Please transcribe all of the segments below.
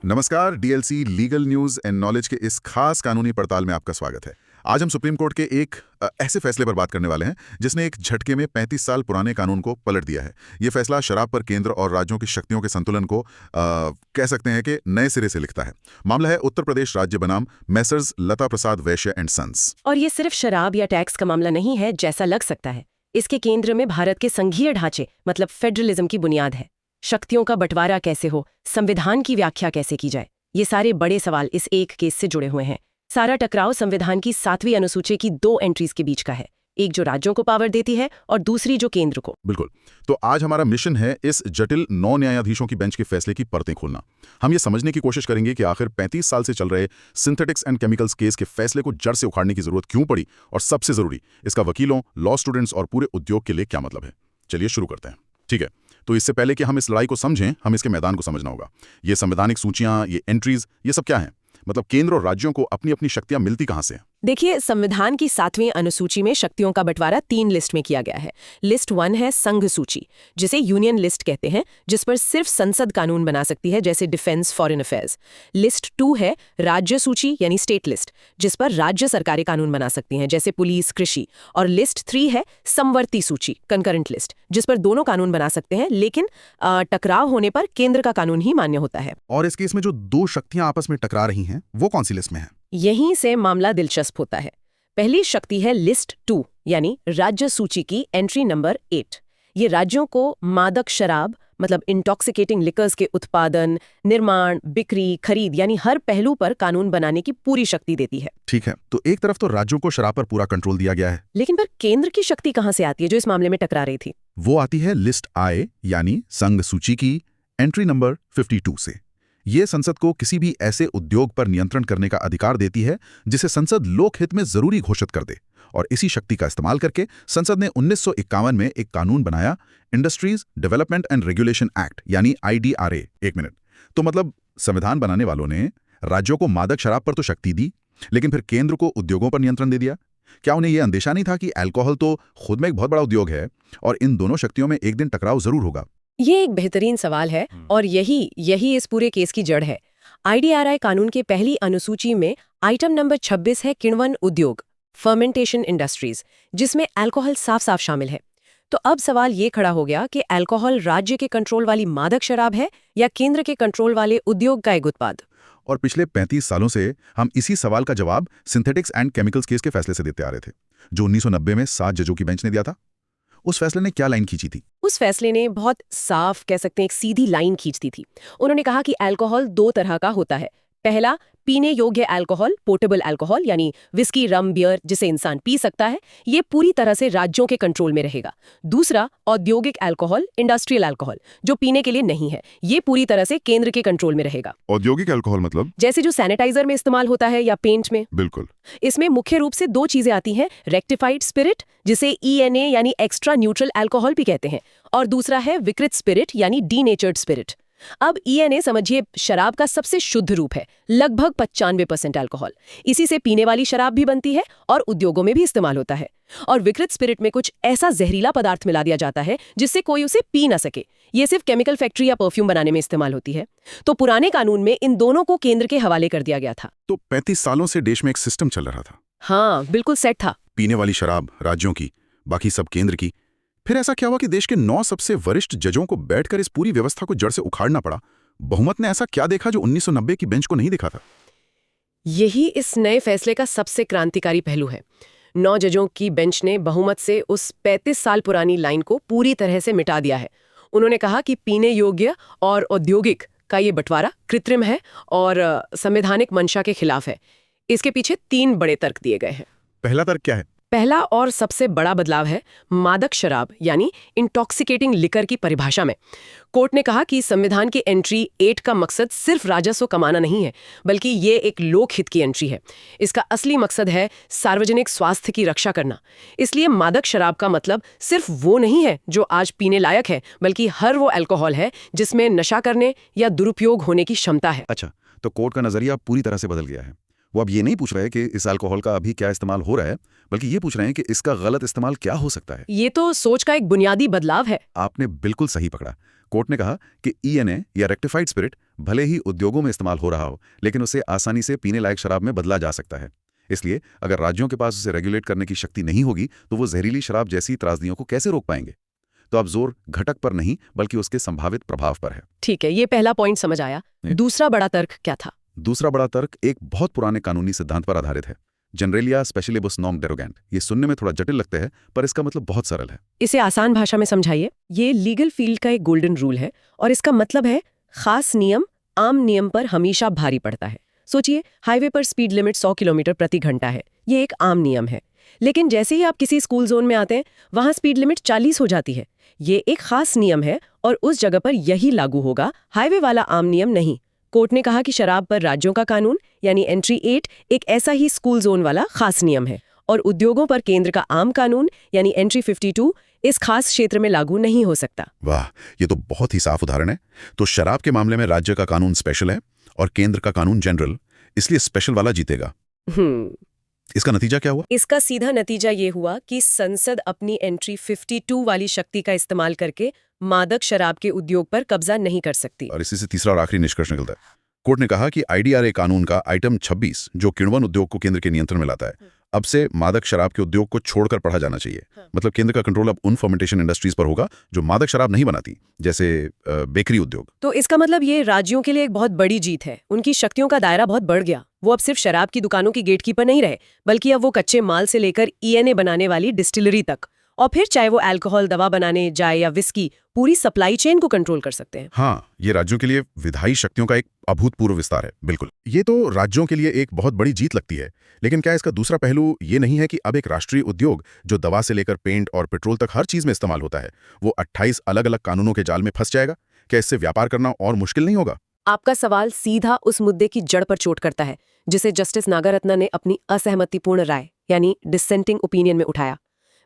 नमस्कार। DLC legal news and knowledge के इस खास कानूनी पड़ताल में आपका स्वागत है। आज हम सुप्रीम कोर्ट के एक ऐसे फैसले पर बात करने वाले हैं जिसने एक झटके में 35 साल पुराने कानून को पलट दिया है। ये फैसला शराब पर केंद्र और राज्यों की शक्तियों के संतुलन को कह सकते हैं कि नए सिरे से लिखता है। मामला है उत्तर प्रदेश राज्य बनाम Messrs Lata Prasad Vysya and sons. और ये सिर्फ शराब या टैक्स का मामला नहीं है जैसा लग सकता है। इसके केंद्र में भारत के संघीय ढांचे मतलब फेडरलिज्म की बुनियाद है। शक्तियों का बंटवारा कैसे हो, संविधान की व्याख्या कैसे की जाए, ये सारे बड़े सवाल इस एक केस से जुड़े हुए हैं। सारा टकराव संविधान की 7वीं अनुसूची की 2 एंट्रीज के बीच का है, एक जो राज्यों को पावर देती है और दूसरी जो केंद्र को। बिल्कुल। तो आज हमारा मिशन है इस जटिल 9 न्यायाधीशों की बेंच के फैसले की परतें खोलना। हम ये समझने की कोशिश करेंगे कि आखिर 35 साल से चल रहे सिंथेटिक्स एंड केमिकल्स केस के फैसले को जड़ से उखाड़ने की जरूरत क्यों पड़ी, और सबसे जरूरी, इसका वकीलों, लॉ स्टूडेंट्स और पूरे उद्योग के लिए क्या मतलब है। चलिए शुरू करते हैं। ठीक है, तो इससे पहले कि हम इस लड़ाई को समझें, हम इसके मैदान को समझना होगा। ये संवैधानिक सूचियां, ये एंट्रीज, ये सब क्या है? मतलब केंद्र और राज्यों को अपनी अपनी शक्तियां मिलती कहां से हैं? देखिए, संविधान की 7वीं अनुसूची में शक्तियों का बंटवारा 3 लिस्ट में किया गया है। लिस्ट 1 है संघ सूची, जिसे यूनियन लिस्ट कहते हैं, जिस पर सिर्फ संसद कानून बना सकती है, जैसे डिफेंस, फॉरेन अफेयर्स। लिस्ट 2 है राज्य सूची यानी स्टेट लिस्ट, जिस पर राज्य सरकारें कानून बना सकती हैं, जैसे पुलिस, कृषि। और लिस्ट 3 है समवर्ती सूची, कंकरेंट लिस्ट, जिस पर दोनों कानून बना सकते हैं, लेकिन टकराव होने पर केंद्र का कानून ही मान्य होता है। और इस केस में जो 2 शक्तियां आपस में टकरा रही हैं, वो कौन सी लिस्ट में है? यहीं से मामला दिलचस्प होता है। पहली शक्ति है लिस्ट 2 यानी राज्य सूची की एंट्री नंबर 8। ये राज्यों को मादक शराब मतलब इंटॉक्सिकेटिंग लिकर्स के उत्पादन, निर्माण, बिक्री, खरीद यानी हर पहलू पर कानून बनाने की पूरी शक्ति देती है। ठीक है, तो एक तरफ तो राज्यों को शराब पर पूरा कंट्रोल दिया गया है, लेकिन फिर केंद्र की शक्ति कहां से आती है जो इस मामले में टकरा रही थी? वो आती है लिस्ट I यानी संघ सूची की एंट्री नंबर 52 से। ये संसद को किसी भी ऐसे उद्योग पर नियंत्रण करने का अधिकार देती है जिसे संसद लोकहित में जरूरी घोषित कर दे। और इसी शक्ति का इस्तेमाल करके संसद ने 1951 में एक कानून बनाया, industries development and regulation act यानी IDRA। एक मिनट, तो मतलब संविधान बनाने वालों ने राज्यों को मादक शराब पर तो शक्ति दी, लेकिन फिर केंद्र को उद्योगों पर नियंत्रण दे दिया। क्या उन्हें यह अंदेशा नहीं था कि अल्कोहल तो खुद में एक बहुत बड़ा उद्योग है और इन दोनों शक्तियों में एक दिन टकराव जरूर होगा? ये एक बेहतरीन सवाल है और यही इस पूरे केस की जड़ है। IDRA कानून के पहली अनुसूची में आइटम नंबर 26 है किण्वन उद्योग, फर्मेंटेशन इंडस्ट्रीज, जिसमें अल्कोहल साफ साफ शामिल है। तो अब सवाल ये खड़ा हो गया कि अल्कोहल राज्य के कंट्रोल वाली मादक शराब है या केंद्र के कंट्रोल वाले उद्योग का एक उत्पाद। और पिछले 35 सालों से हम इसी सवाल का जवाब सिंथेटिक्स एंड केमिकल्स केस के फैसले से देते आ रहे थे, जो 1990 में 7 जजों की बेंच ने दिया था। उस फैसले ने क्या लाइन खींची थी? उस फैसले ने बहुत साफ, कह सकते हैं, एक सीधी लाइन खींचती थी। उन्होंने कहा कि अल्कोहल 2 तरह का होता है। पहला, पीने योग्य अल्कोहल, पोर्टेबल अल्कोहल यानी विस्की, रम, बियर, जिसे इंसान पी सकता है, ये पूरी तरह से राज्यों के कंट्रोल में रहेगा। दूसरा, औद्योगिक अल्कोहल, इंडस्ट्रियल अल्कोहल, जो पीने के लिए नहीं है, ये पूरी तरह से केंद्र के कंट्रोल में रहेगा। औद्योगिक अल्कोहल मतलब? जैसे जो सैनिटाइजर में इस्तेमाल होता है या पेंट में। बिल्कुल। इसमें मुख्य रूप से 2 चीजें आती हैं, रेक्टिफाइड स्पिरिट, जिसे ENA यानी एक्स्ट्रा न्यूट्रल अल्कोहल भी कहते हैं, और दूसरा है विकृत स्पिरिट यानी डीनेचर्ड स्पिरिट। अब ENA समझिए शराब का सबसे शुद्ध रूप है, लगभग 95% अल्कोहल। इसी से पीने वाली शराब भी बनती है और उद्योगों में भी इस्तेमाल होता है। और विकृत स्पिरिट में कुछ ऐसा जहरीला पदार्थ मिला दिया जाता है जिससे कोई उसे पी ना सके। ये सिर्फ केमिकल फैक्ट्री या परफ्यूम बनाने में इस्तेमाल होती है। तो पुराने कानून में इन दोनों को केंद्र के हवाले कर दिया गया था। तो 35 सालों से देश में एक सिस्टम चल रहा था। हाँ, बिल्कुल सेट था। पीने वाली शराब राज्यों की, बाकी सब केंद्र की। फिर ऐसा क्या हुआ कि देश के 9 सबसे वरिष्ठ जजों को बैठकर इस पूरी व्यवस्था को जड़ से उखाड़ना पड़ा? बहुमत ने ऐसा क्या देखा जो 1990 की बेंच को नहीं देखा था? यही इस नए फैसले का सबसे क्रांतिकारी पहलू है। 9 जजों की बेंच ने बहुमत से उस 35 साल पुरानी लाइन को पूरी तरह से मिटा दिया है। उन्होंने कहा कि पीने योग्य और औद्योगिक का ये बंटवारा कृत्रिम है और संवैधानिक मंशा के खिलाफ है। इसके पीछे 3 बड़े तर्क दिए गए हैं। पहला तर्क क्या है? पहला और सबसे बड़ा बदलाव है मादक शराब यानी इंटॉक्सिकेटिंग लिकर की परिभाषा में। कोर्ट ने कहा कि संविधान की एंट्री 8 का मकसद सिर्फ राजस्व कमाना नहीं है, बल्कि ये एक लोकहित की एंट्री है। इसका असली मकसद है सार्वजनिक स्वास्थ्य की रक्षा करना। इसलिए मादक शराब का मतलब सिर्फ वो नहीं है जो आज पीने लायक है, बल्कि हर वो अल्कोहल है जिसमें नशा करने या दुरुपयोग होने की क्षमता है। अच्छा, तो कोर्ट का नजरिया पूरी तरह से बदल गया है। वो अब ये नहीं पूछ रहे कि इस अल्कोहल का अभी क्या इस्तेमाल हो रहा है, बल्कि ये पूछ रहे हैं कि इसका गलत इस्तेमाल क्या हो सकता है। ये तो सोच का एक बुनियादी बदलाव है। आपने बिल्कुल सही पकड़ा। कोर्ट ने कहा कि ईएनए या रेक्टिफाइड स्पिरिट भले ही उद्योगों में इस्तेमाल हो रहा हो, लेकिन उसे आसानी से पीने लायक शराब में बदला जा सकता है। इसलिए अगर राज्यों के पास उसे रेगुलेट करने की शक्ति नहीं होगी तो वो जहरीली शराब जैसी त्रासदियों को कैसे रोक पाएंगे। तो अब जोर घटक पर नहीं बल्कि उसके संभावित प्रभाव पर है। ठीक है, ये पहला पॉइंट समझ आया। दूसरा बड़ा तर्क क्या था? दूसरा बड़ा तर्क एक बहुत पुराने कानूनी सिद्धांत पर आधारित है, जनरेलिया स्पेशलिबस नॉन डेरोगेंट। ये सुनने में थोड़ा जटिल लगता है, पर इसका मतलब बहुत सरल है। इसे आसान भाषा में समझाइए। ये लीगल फील्ड का एक गोल्डन रूल है और इसका मतलब है खास नियम आम नियम पर हमेशा भारी पड़ता है। सोचिए, हाईवे पर स्पीड लिमिट 100 किलोमीटर प्रति घंटा है। ये एक आम नियम है, लेकिन जैसे ही आप किसी स्कूल जोन में आते हैं, वहां स्पीड लिमिट 40 हो जाती है। ये एक खास नियम है और उस जगह पर यही लागू होगा, हाईवे वाला आम नियम नहीं। कोर्ट ने कहा कि शराब पर राज्यों का कानून यानी एंट्री 8 एक ऐसा ही स्कूल जोन वाला खास नियम है, और उद्योगों पर केंद्र का आम कानून यानी एंट्री 52 इस खास क्षेत्र में लागू नहीं हो सकता। वाह, ये तो बहुत ही साफ उदाहरण है। तो शराब के मामले में राज्य का कानून स्पेशल है और केंद्र का कानून जनरल, इसलिए स्पेशल वाला जीतेगा। इसका नतीजा क्या हुआ? इसका सीधा नतीजा ये हुआ कि संसद अपनी एंट्री 52 वाली शक्ति का इस्तेमाल करके मादक शराब के उद्योग पर कब्जा नहीं कर सकती। और इसी से तीसरा और आखिरी निष्कर्ष निकलता है। कोर्ट ने कहा कि आईडीआरए कानून का आइटम 26, जो किण्वन उद्योग को केंद्र के नियंत्रण में लाता है, अब से मादक शराब के उद्योग को छोड़कर पढ़ा जाना चाहिए। मतलब केंद्र का कंट्रोल अब उन फर्मेंटेशन इंडस्ट्रीज पर होगा जो मादक शराब नहीं बनाती, जैसे बेकरी उद्योग। तो इसका मतलब ये राज्यों के लिए एक बहुत बड़ी जीत है। उनकी शक्तियों का दायरा बहुत बढ़ गया। वो अब सिर्फ शराब की दुकानों की गेटकीपर नहीं रहे, बल्कि अब वो कच्चे माल से लेकर ईएनए बनाने वाली डिस्टिलरी तक, और फिर चाहे वो अल्कोहल दवा बनाने जाए या विस्की, पूरी सप्लाई चेन को कंट्रोल कर सकते हैं। हाँ, ये राज्यों के लिए विधायी शक्तियों का एक अभूतपूर्व विस्तार है। बिल्कुल, ये तो राज्यों के लिए एक बहुत बड़ी जीत लगती है। लेकिन क्या इसका दूसरा पहलू ये नहीं है कि अब एक राष्ट्रीय उद्योग जो दवा से लेकर पेंट और पेट्रोल तक हर चीज में इस्तेमाल होता है, वो 28 अलग अलग कानूनों के जाल में फंस जाएगा? क्या इससे व्यापार करना और मुश्किल नहीं होगा? आपका सवाल सीधा उस मुद्दे की जड़ पर चोट करता है जिसे जस्टिस नागारत्ना ने अपनी असहमतिपूर्ण राय यानी डिसेंटिंग ओपिनियन में उठाया।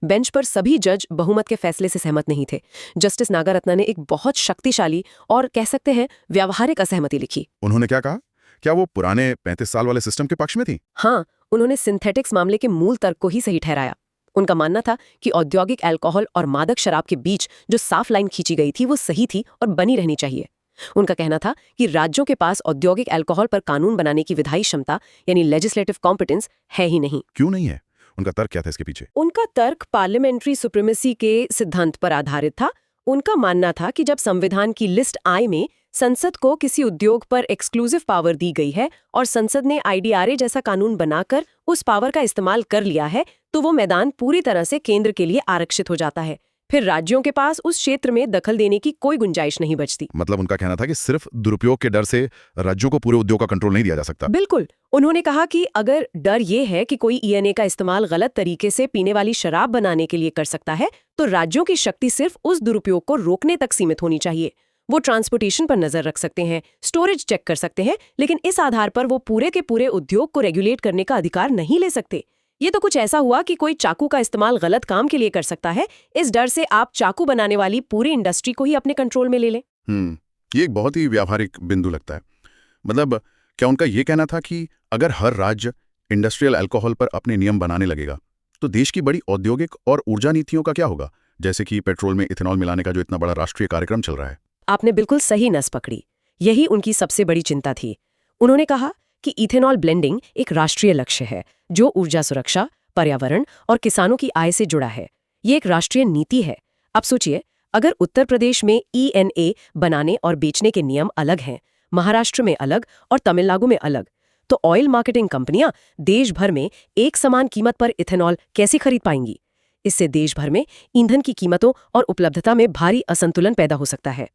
बेंच पर सभी जज बहुमत के फैसले से सहमत नहीं थे। जस्टिस नागारत्ना ने एक बहुत शक्तिशाली और कह सकते हैं व्यावहारिक असहमति लिखी। उन्होंने क्या कहा? क्या वो पुराने 35 साल वाले सिस्टम के पक्ष में थी? हाँ, उन्होंने सिंथेटिक्स मामले के मूल तर्क को ही सही ठहराया। उनका मानना था कि औद्योगिक अल्कोहल और मादक शराब के बीच जो साफ लाइन खींची गई थी वो सही थी और बनी रहनी चाहिए। उनका कहना था कि राज्यों के पास औद्योगिक अल्कोहल पर कानून बनाने की विधायी क्षमता यानी लेजिस्लेटिव कॉम्पिटेंस है ही नहीं। क्यों नहीं है? उनका तर्क क्या था इसके पीछे? उनका तर्क पार्लियामेंट्री सुप्रीमेसी के सिद्धांत पर आधारित था। उनका मानना था कि जब संविधान की लिस्ट आई में संसद को किसी उद्योग पर एक्सक्लूसिव पावर दी गई है और संसद ने आईडीआरए जैसा कानून बनाकर उस पावर का इस्तेमाल कर लिया है, तो वो मैदान पूरी तरह से केंद्र के लिए आरक्षित हो जाता है। फिर राज्यों के पास उस क्षेत्र में दखल देने की कोई गुंजाइश नहीं बचती। मतलब उनका कहना था कि सिर्फ दुरुपयोग के डर से राज्यों को पूरे उद्योग का कंट्रोल नहीं दिया जा सकता। बिल्कुल। उन्होंने कहा कि अगर डर ये है कि कोई ईएनए का इस्तेमाल गलत तरीके से पीने वाली शराब बनाने के लिए कर सकता है, तो राज्यों की शक्ति सिर्फ उस दुरुपयोग को रोकने तक सीमित होनी चाहिए। वो ट्रांसपोर्टेशन पर नजर रख सकते हैं, स्टोरेज चेक कर सकते हैं, लेकिन इस आधार पर वो पूरे के पूरे उद्योग को रेगुलेट करने का अधिकार नहीं ले सकते। ये तो कुछ ऐसा हुआ कि कोई चाकू का इस्तेमाल गलत काम के लिए कर सकता है, इस डर से आप चाकू बनाने वाली पूरी इंडस्ट्री को ही अपने कंट्रोल में ले लें। ये एक बहुत ही व्यावहारिक बिंदु लगता है। मतलब क्या उनका ये कहना था कि अगर हर राज्य इंडस्ट्रियल अल्कोहल पर अपने नियम बनाने लगेगा, तो देश की बड़ी औद्योगिक और ऊर्जा नीतियों का क्या होगा, जैसे कि पेट्रोल में इथेनॉल मिलाने का जो इतना बड़ा राष्ट्रीय कार्यक्रम चल रहा है? आपने बिल्कुल सही नस पकड़ी। यही उनकी सबसे बड़ी चिंता थी। उन्होंने कहा कि इथेनॉल ब्लेंडिंग एक राष्ट्रीय लक्ष्य है जो ऊर्जा सुरक्षा, पर्यावरण और किसानों की आय से जुड़ा है। ये एक राष्ट्रीय नीति है। अब सोचिए, अगर उत्तर प्रदेश में ईएनए बनाने और बेचने के नियम अलग हैं, महाराष्ट्र में अलग और तमिलनाडु में अलग, तो ऑयल मार्केटिंग कंपनियां देश भर में एक समान कीमत पर इथेनॉल कैसे खरीद पाएंगी? इससे देश भर में ईंधन की कीमतों और उपलब्धता में भारी असंतुलन पैदा हो सकता है।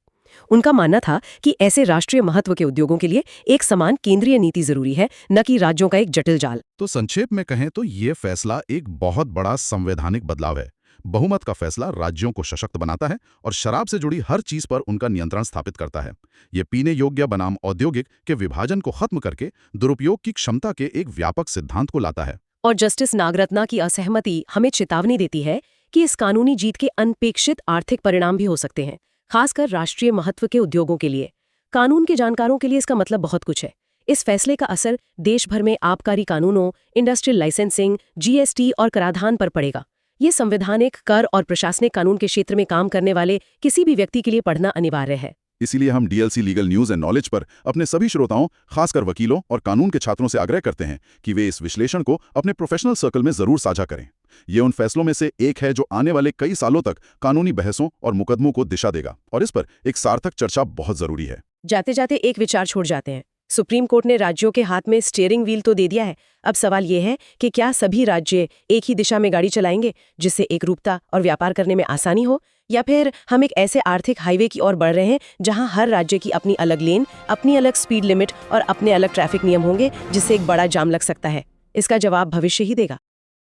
उनका मानना था कि ऐसे राष्ट्रीय महत्व के उद्योगों के लिए एक समान केंद्रीय नीति जरूरी है, न कि राज्यों का एक जटिल जाल। तो संक्षेप में कहें तो ये फैसला एक बहुत बड़ा संवैधानिक बदलाव है। बहुमत का फैसला राज्यों को सशक्त बनाता है और शराब से जुड़ी हर चीज पर उनका नियंत्रण स्थापित करता है। ये पीने योग्य बनाम औद्योगिक के विभाजन को खत्म करके दुरुपयोग की क्षमता के एक व्यापक सिद्धांत को लाता है। और जस्टिस नागरत्ना की असहमति हमें चेतावनी देती है कि इस कानूनी जीत के अनपेक्षित आर्थिक परिणाम भी हो सकते हैं, खासकर राष्ट्रीय महत्व के उद्योगों के लिए। कानून के जानकारों के लिए इसका मतलब बहुत कुछ है। इस फैसले का असर देश भर में आबकारी कानूनों, इंडस्ट्रियल लाइसेंसिंग, जीएसटी और कराधान पर पड़ेगा। ये संवैधानिक, कर और प्रशासनिक कानून के क्षेत्र में काम करने वाले किसी भी व्यक्ति के लिए पढ़ना अनिवार्य है। इसीलिए हम DLC legal news and knowledge पर अपने सभी श्रोताओं, खासकर वकीलों और कानून के छात्रों से आग्रह करते हैं कि वे इस विश्लेषण को अपने प्रोफेशनल सर्कल में जरूर साझा करें। ये उन फैसलों में से एक है जो आने वाले कई सालों तक कानूनी बहसों और मुकदमों को दिशा देगा, और इस पर एक सार्थक चर्चा बहुत जरूरी है। जाते जाते एक विचार छोड़ जाते हैं। सुप्रीम कोर्ट ने राज्यों के हाथ में स्टीयरिंग व्हील तो दे दिया है। अब सवाल ये है कि क्या सभी राज्य एक ही दिशा में गाड़ी चलाएंगे, जिससे एकरूपता और व्यापार करने में आसानी हो, या फिर हम एक ऐसे आर्थिक हाईवे की ओर बढ़ रहे हैं जहां हर राज्य की अपनी अलग लेन, अपनी अलग स्पीड लिमिट और अपने अलग ट्रैफिक नियम होंगे, जिससे एक बड़ा जाम लग सकता है। इसका जवाब भविष्य ही देगा।